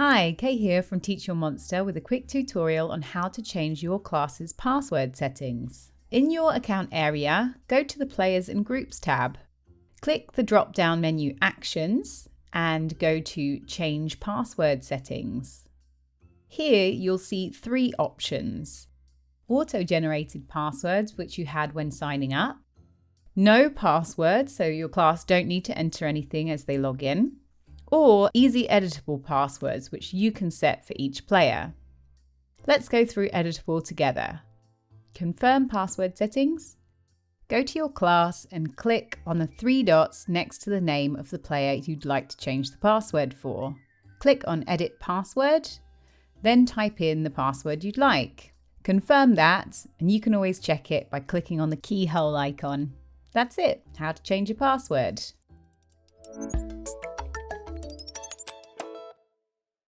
Hi, Kay here from Teach Your Monster with a quick tutorial on how to change your class's password settings. In your account area, go to the Players and Groups tab. Click the drop-down menu Actions and go to Change Password Settings. Here you'll see three options: auto-generated passwords, which you had when signing up; no password, so your class don't need to enter anything as they log in; or easy editable passwords, which you can set for each player. Let's go through editable together. Confirm password settings. Go to your class and click on the three dots next to the name of the player you'd like to change the password for. Click on Edit Password, then type in the password you'd like. Confirm that, and you can always check it by clicking on the keyhole icon. That's it, how to change your password.